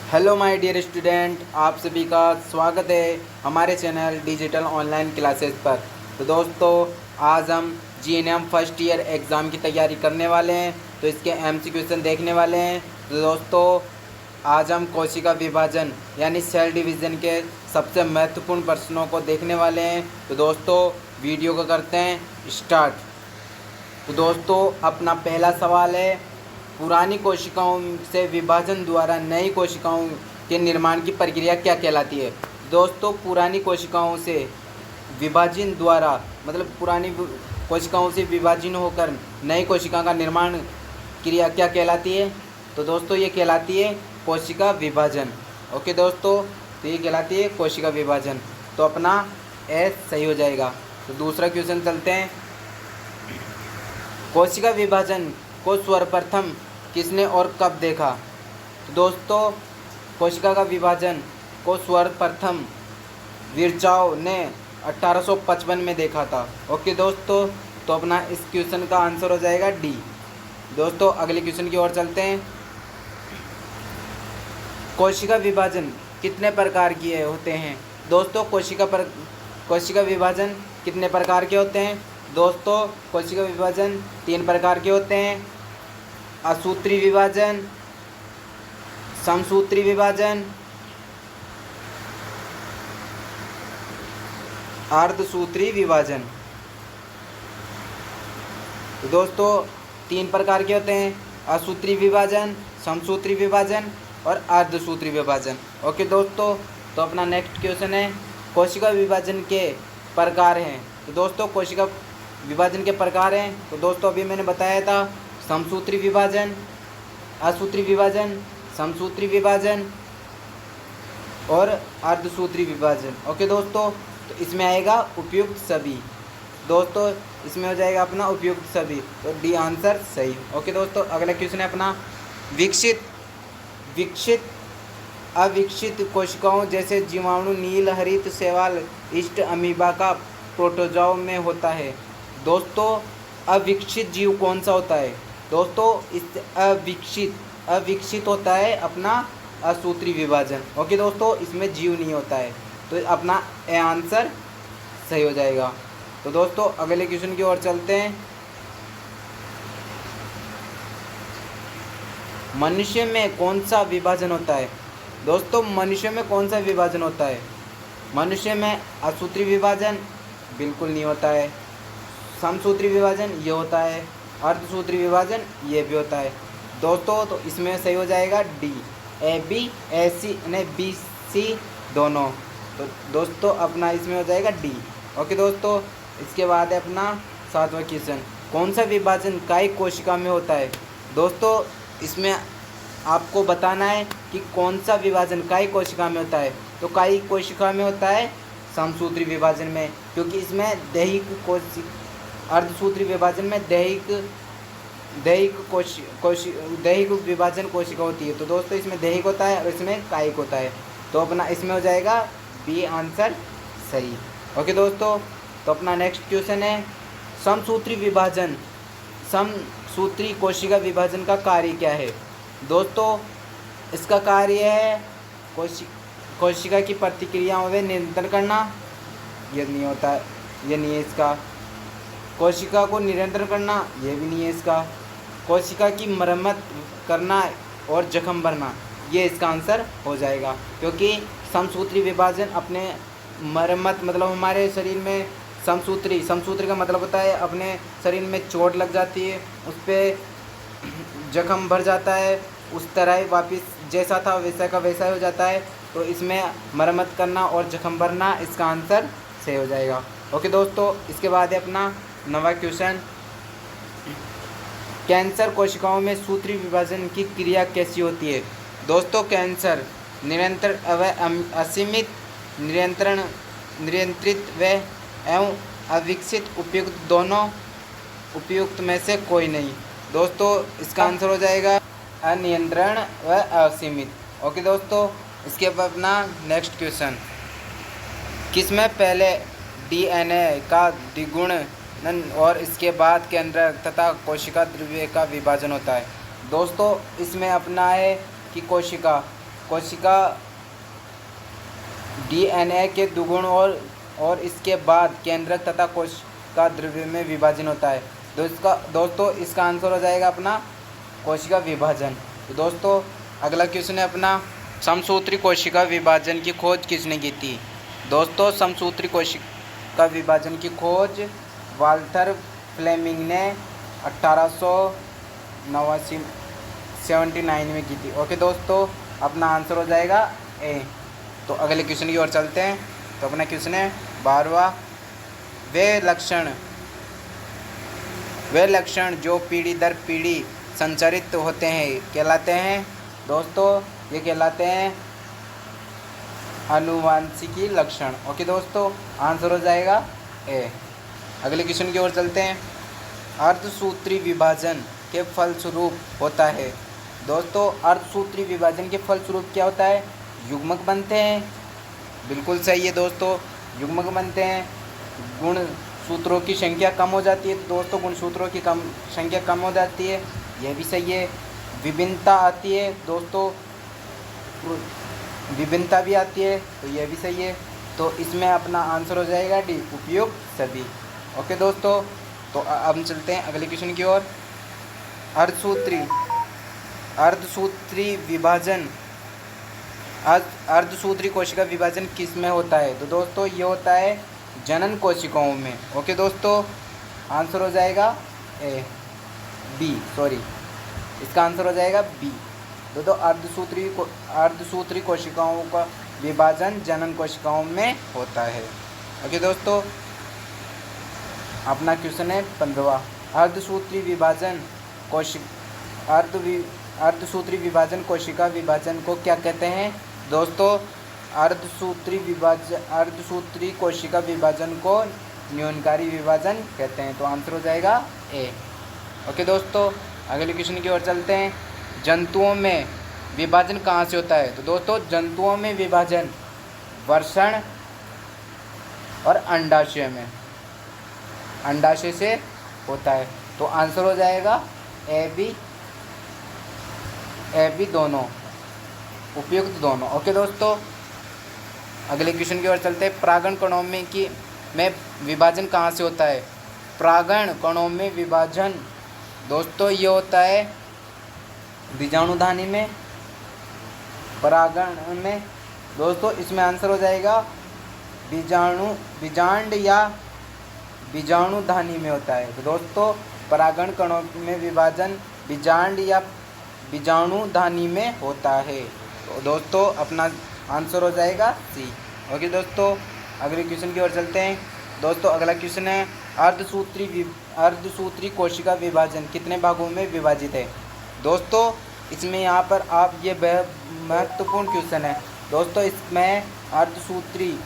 Hello my dear student, आप सभी का स्वागत है हमारे चैनल डिजिटल ऑनलाइन क्लासेस पर। तो दोस्तों, आज हम जीएनएम फर्स्ट ईयर एग्ज़ाम की तैयारी करने वाले हैं, तो इसके एमसी क्वेश्चन देखने वाले हैं। तो दोस्तों, आज हम कोशिका विभाजन यानी सेल डिवीज़न के सबसे महत्वपूर्ण प्रश्नों को देखने वाले हैं। तो दोस्तों, वीडियो को करते हैं स्टार्ट। तो दोस्तों, अपना पहला सवाल है, पुरानी कोशिकाओं से विभाजन द्वारा नई कोशिकाओं के निर्माण की प्रक्रिया क्या कहलाती है। दोस्तों, पुरानी कोशिकाओं से विभाजन द्वारा मतलब पुरानी कोशिकाओं से विभाजन होकर नई कोशिका का निर्माण क्रिया क्या कहलाती है। तो दोस्तों, ये कहलाती है कोशिका विभाजन। ओके दोस्तों, तो ये कहलाती है कोशिका विभाजन। तो अपना ए सही हो जाएगा। तो दूसरा क्वेश्चन चलते हैं। कोशिका विभाजन को सर्वप्रथम किसने और कब देखा। तो दोस्तों, कोशिका का विभाजन को सर्वप्रथम विर्चाव ने 1855 में देखा था। ओके दोस्तों, तो अपना इस क्वेश्चन का आंसर हो जाएगा डी। दोस्तों, अगले क्वेश्चन की ओर चलते हैं। कोशिका विभाजन कितने प्रकार के होते हैं। दोस्तों, कोशिका विभाजन कितने प्रकार के होते हैं। दोस्तों, कोशिका विभाजन 3 प्रकार के होते हैं। असूत्री विभाजन, समसूत्री विभाजन, अर्धसूत्री विभाजन। तो दोस्तों, 3 प्रकार के होते हैं, असूत्री विभाजन, समसूत्री विभाजन और अर्धसूत्री विभाजन। ओके दोस्तों, तो अपना नेक्स्ट क्वेश्चन है, कोशिका विभाजन के प्रकार हैं। तो दोस्तों, कोशिका विभाजन के प्रकार हैं। तो दोस्तों, अभी मैंने बताया था, समसूत्री विभाजन, असूत्री विभाजन, समसूत्री विभाजन और अर्धसूत्री विभाजन। ओके दोस्तों, तो इसमें आएगा उपयुक्त सभी। दोस्तों, इसमें हो जाएगा अपना उपयुक्त सभी, तो डी आंसर सही। ओके दोस्तों, अगला क्वेश्चन है अपना, विकसित अविकसित कोशिकाओं जैसे जीवाणु, नील, हरित, शैवाल, ईस्ट, अमीबा का प्रोटोजोआ में होता है। दोस्तों, अविकसित जीव कौन सा होता है। दोस्तों, इस अविकसित होता है अपना असूत्री विभाजन। ओके दोस्तों, इसमें जीव नहीं होता है, तो अपना ए आंसर सही हो जाएगा। तो दोस्तों, अगले क्वेश्चन की ओर चलते हैं। मनुष्य में कौन सा विभाजन होता है। दोस्तों, मनुष्य में कौन सा विभाजन होता है। मनुष्य में असूत्री विभाजन बिल्कुल नहीं होता है, समसूत्री विभाजन ये होता है, अर्धसूत्री विभाजन ये भी होता है। दोस्तों, तो इसमें सही हो जाएगा डी, ए बी, ए सी यानी बी सी दोनों। तो दोस्तों, अपना इसमें हो जाएगा डी। ओके दोस्तों, इसके बाद है अपना 7वां क्वेश्चन, कौन सा विभाजन कायिक कोशिका में होता है। दोस्तों, इसमें आपको बताना है कि कौन सा विभाजन कायिक कोशिका में होता है। तो कायिक कोशिका में होता है समसूत्री विभाजन में, क्योंकि इसमें अर्धसूत्री विभाजन में दैहिक विभाजन कोशिका होती है। तो दोस्तों, इसमें दैहिक होता है और इसमें कायिक होता है। तो अपना इसमें हो जाएगा बी आंसर सही। ओके दोस्तों, तो अपना नेक्स्ट क्वेश्चन है, समसूत्री कोशिका विभाजन का कार्य क्या है। दोस्तों, इसका कार्य है कोशिका की प्रतिक्रियाओं में नियंत्रण करना। ये नहीं होता है, ये नहीं है इसका। कोशिका को नियंत्रण करना, ये भी नहीं है इसका। कोशिका की मरम्मत करना और जख्म भरना, ये इसका आंसर हो जाएगा, क्योंकि समसूत्री विभाजन अपने मरम्मत मतलब हमारे शरीर में समसूत्री का मतलब होता है अपने शरीर में चोट लग जाती है, उस पर जख्म भर जाता है, उस तरह वापस जैसा था वैसा का वैसा हो जाता है। तो इसमें मरम्मत करना और जख्म भरना इसका आंसर सही हो जाएगा। ओके दोस्तों, इसके बाद है अपना 9वां क्वेश्चन, कैंसर कोशिकाओं में सूत्री विभाजन की क्रिया कैसी होती है। दोस्तों, कैंसर निरंतर व असीमित, नियंत्रित व एवं अविकसित उपयुक्त दोनों उपयुक्त में से कोई नहीं। दोस्तों, इसका आंसर हो जाएगा अनियंत्रण व असीमित। ओके दोस्तों, इसके बाद अपना नेक्स्ट क्वेश्चन, किसमें पहले डीएनए का द्विगुणन और इसके बाद केंद्र तथा कोशिका द्रव्य का विभाजन होता है। दोस्तों, इसमें अपना है कि कोशिका कोशिका डीएनए के दुगुण और इसके बाद केंद्रक तथा कोशिका द्रव्य में विभाजन होता है। दोस्तों इसका आंसर हो जाएगा अपना कोशिका विभाजन। तो दोस्तों अगला क्वेश्चन है अपना, समसूत्री कोशिका विभाजन की खोज किसने की थी? दोस्तों समसूत्री कोशिका विभाजन की खोज वाल्थर फ्लेमिंग ने 1879 में की थी। ओके दोस्तों, अपना आंसर हो जाएगा ए। तो अगले क्वेश्चन की ओर चलते हैं। तो अपना क्वेश्चन है 12वां, वे लक्षण जो पीढ़ी दर पीढ़ी संचरित होते हैं कहलाते हैं? दोस्तों ये कहलाते हैं आनुवांशिकी लक्षण। ओके दोस्तों, आंसर हो जाएगा ए। अगले क्वेश्चन की ओर चलते हैं। अर्धसूत्री विभाजन के फलस्वरूप होता है? दोस्तों अर्धसूत्री विभाजन के फलस्वरूप क्या होता है? युग्मक बनते हैं। बिल्कुल सही है दोस्तों, युग्मक बनते हैं। गुण सूत्रों की संख्या कम हो जाती है। तो दोस्तों गुण सूत्रों की संख्या कम हो जाती है, यह भी सही है। विभिन्नता आती है दोस्तों, विभिन्नता भी आती है, तो यह भी सही है। तो इसमें अपना आंसर हो जाएगा डी, उपयुक्त सभी। ओके दोस्तों, तो अब हम चलते हैं अगले क्वेश्चन की ओर। अर्धसूत्री विभाजन, अर्धसूत्री कोशिका विभाजन किस में होता है? तो दोस्तों ये होता है जनन कोशिकाओं में। ओके दोस्तों, आंसर हो जाएगा बी, सॉरी इसका आंसर हो जाएगा बी। तो अर्धसूत्री कोशिकाओं का विभाजन जनन कोशिकाओं में होता है। ओके दोस्तों, अपना क्वेश्चन है 15वां, अर्धसूत्री विभाजन कोशिका विभाजन को क्या कहते हैं? दोस्तों अर्धसूत्री कोशिका विभाजन को न्यूनकारी विभाजन कहते हैं। तो आंसर हो जाएगा ए। ओके दोस्तों, अगले क्वेश्चन की ओर चलते हैं। जंतुओं में विभाजन कहाँ से होता है? तो दोस्तों जंतुओं में विभाजन वृषण और अंडाशय से होता है। तो आंसर हो जाएगा ए बी दोनों, उपयुक्त दोनों। ओके दोस्तों, अगले क्वेश्चन की ओर चलते हैं। परागण कणों में विभाजन कहाँ से होता है? परागण कणों में विभाजन दोस्तों ये होता है बीजाणुधानी में, परागण में। दोस्तों इसमें आंसर हो जाएगा बीजांड या बीजाणुधानी में होता है। तो दोस्तों परागण कणों में विभाजन बीजांड या बीजाणुधानी में होता है। तो दोस्तों अपना आंसर हो जाएगा सी। ओके दोस्तों, अगले क्वेश्चन की ओर चलते हैं। दोस्तों अगला क्वेश्चन है, अर्धसूत्री कोशिका विभाजन कितने भागों में विभाजित है? दोस्तों इसमें यहाँ पर आप ये महत्वपूर्ण क्वेश्चन है दोस्तों, इसमें अर्धसूत्री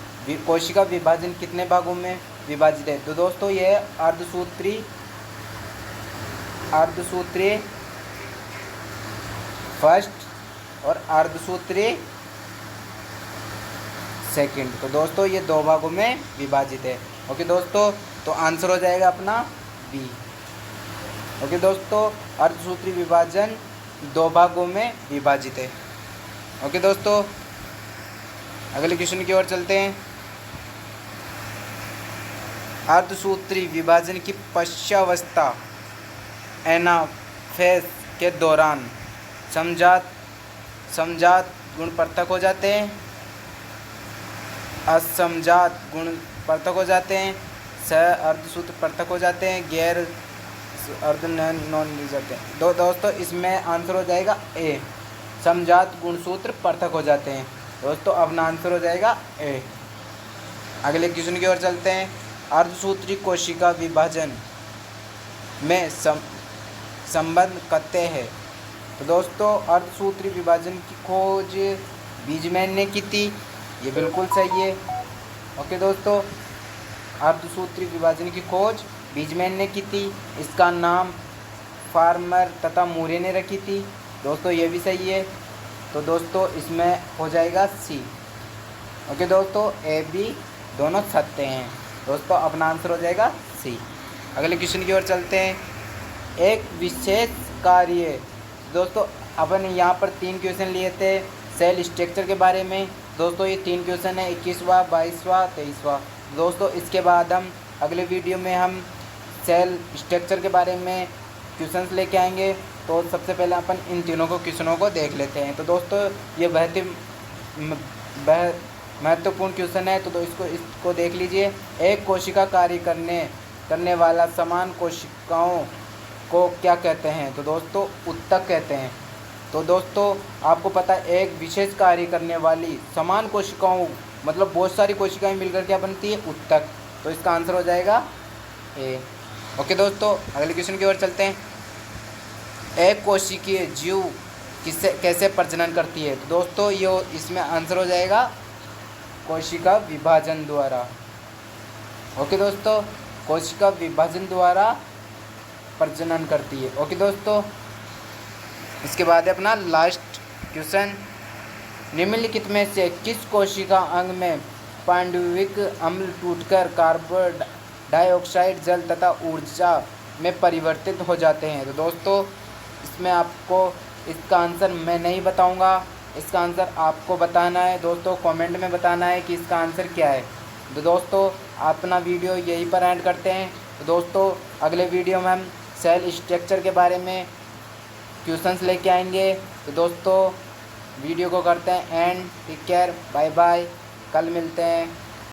कोशिका विभाजन कितने भागों में विभाजित है? तो दोस्तों ये अर्धसूत्री फर्स्ट और अर्धसूत्री सेकंड। तो दोस्तों ये दो भागों में विभाजित है। ओके दोस्तों, तो आंसर हो जाएगा अपना बी। ओके दोस्तों, अर्धसूत्री विभाजन दो भागों में विभाजित है। ओके दोस्तों, अगले क्वेश्चन की ओर चलते हैं। अर्धसूत्री विभाजन की पश्चावस्था एनाफेज के दौरान समजात गुण पृथक हो जाते हैं, असमजात गुण पृथक हो जाते हैं, अर्धसूत्र पृथक हो जाते हैं, गैर अर्ध नॉन जाते हैं। दोस्तों इसमें आंसर हो जाएगा ए, समजात गुणसूत्र पृथक हो जाते हैं। दोस्तों अपना आंसर हो जाएगा ए। अगले क्वेश्चन की ओर चलते हैं। अर्धसूत्री कोशिका विभाजन में संबंध कहते हैं। तो दोस्तों अर्धसूत्री विभाजन की खोज बीजमैन ने की थी, ये बिल्कुल सही है। ओके दोस्तों, अर्धसूत्री विभाजन की खोज बीजमैन ने की थी, इसका नाम फार्मर तथा मूरे ने रखी थी। दोस्तों ये भी सही है। तो दोस्तों इसमें हो जाएगा सी। ओके दोस्तों, ए बी दोनों सत्य हैं। दोस्तों अपना आंसर हो जाएगा सी। अगले क्वेश्चन की ओर चलते हैं। एक विशेष कार्य, दोस्तों अपन यहाँ पर 3 क्वेश्चन लिए थे। सेल स्ट्रक्चर के बारे में। दोस्तों ये 3 क्वेश्चन है, 21वां, 22वां, 23वां। दोस्तों इसके बाद हम अगले वीडियो में हम सेल स्ट्रक्चर के बारे में क्वेश्चंस लेके आएंगे। तो सबसे पहले अपन इन तीनों को क्वेश्चनों को देख लेते हैं। तो दोस्तों ये बहुत ही महत्वपूर्ण क्वेश्चन है, तो इसको देख लीजिए। एक कोशिका कार्य करने वाला समान कोशिकाओं को क्या कहते हैं? तो दोस्तों उत्तक कहते हैं। तो दोस्तों आपको पता है एक विशेष कार्य करने वाली समान कोशिकाओं मतलब बहुत सारी कोशिकाएं मिलकर क्या बनती है? उत्तक। तो इसका आंसर हो जाएगा ए। ओके दोस्तों अगले क्वेश्चन की ओर चलते हैं। एक कोशिकीय जीव कैसे प्रजनन करती है? तो दोस्तों ये इसमें आंसर हो जाएगा कोशिका विभाजन द्वारा। ओके दोस्तों कोशिका विभाजन द्वारा प्रजनन करती है। ओके दोस्तों इसके बाद है अपना लास्ट क्वेश्चन। निम्नलिखित में से किस कोशिका अंग में पांडुविक अम्ल टूटकर कार्बन डाइऑक्साइड जल तथा ऊर्जा में परिवर्तित हो जाते हैं? तो दोस्तों इसमें आपको इसका आंसर मैं नहीं बताऊंगा, इसका आंसर आपको बताना है। दोस्तों कमेंट में बताना है कि इसका आंसर क्या है। तो दोस्तों अपना वीडियो यहीं पर एंड करते हैं। तो दोस्तों अगले वीडियो में हम सेल स्ट्रक्चर के बारे में क्वेश्चंस लेके आएंगे। तो दोस्तों वीडियो को करते हैं end. Take care, bye bye, कल मिलते हैं।